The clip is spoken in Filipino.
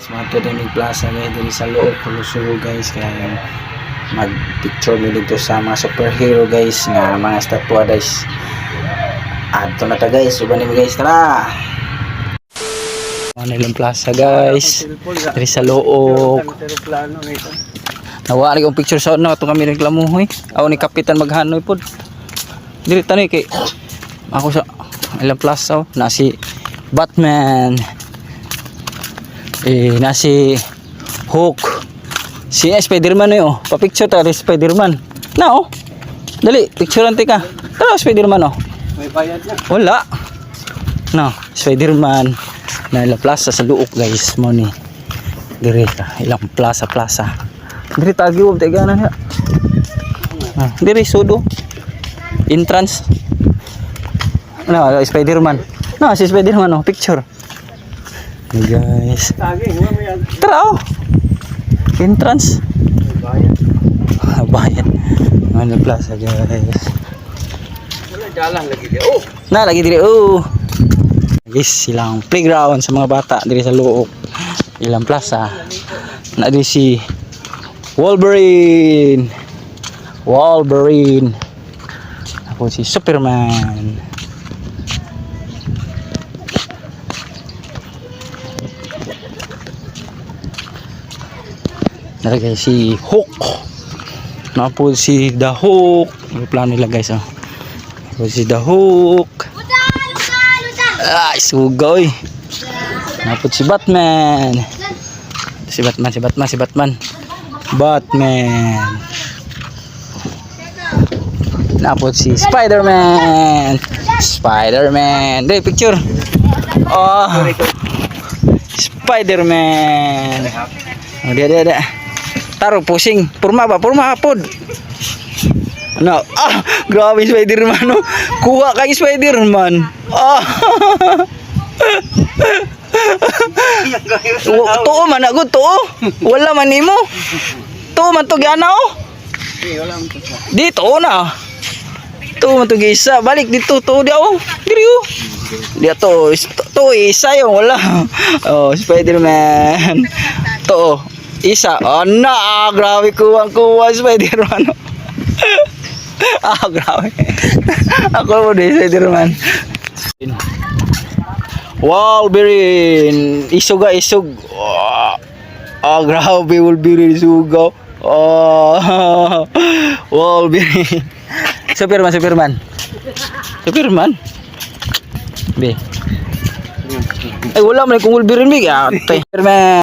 Mato din yung plaza guys din sa loob pulusulo guys kaya mag picture mi dito sa mga superhero guys nga mga statwa guys. Adto na ta guys, uban ni guys tara. Ano yung plaza guys diri sa loob. Nawa ni kong picture sa na to kami reklamo hoy. Aw ni kapitan maghanoy pod. Diri tani kay ako sa ilang plaza na si Batman. Na si Hulk. Si Spider-Man oh. Pa-picture ta Spider-Man. Na oh. Dali, picturean ti ka. Tara Spider-Man oh. May bayad na. Wala. No, Spider-Man na ilang plaza sa luok guys mo ni. Diri ka, ilang plaza. Diri tagiwog tay ganan ha. Diri sudo. Entrance. No, Spider-Man. No, si Spider-Man oh, picture. Hey guys. Tara oh. Entrance. Bayad. Ano plaza guys. Wala jalan lagi dia. Oh. Na lagi diri oh. Guys, silang playground sa mga bata diri sa luok. Ilang plaza. Na diri si Wolverine. Ako si Superman. Nalagay si Hulk. Napod si The Hulk. May plano nila guys oh. Napod si The Hulk. Ay sugoy. Napod si Batman. Si Batman. Napod si Spider-Man. Dali picture. Oh. Spider-Man. Oh, dia. Taruh pusing. Purma pod. No. Grabe Spider-Man no. Kuha kay Spider-Man. Tuo man agud tuo. Wala man nimo. Tuo man to gyana oh. Dito na. Tuo man to gisa. Balik dito tuo dia oh. Diri oh. Dia to isa yung wala. Oh, Spider-Man. To isa. Oh na, grabe kuha Spider-Man. Grabe. Ako mo din Spider-Man. Wolverine. Isug. Grabe Wolverine isugaw. Wolverine. Superman. Be. Ay wala man kung Wolverine big. Superman.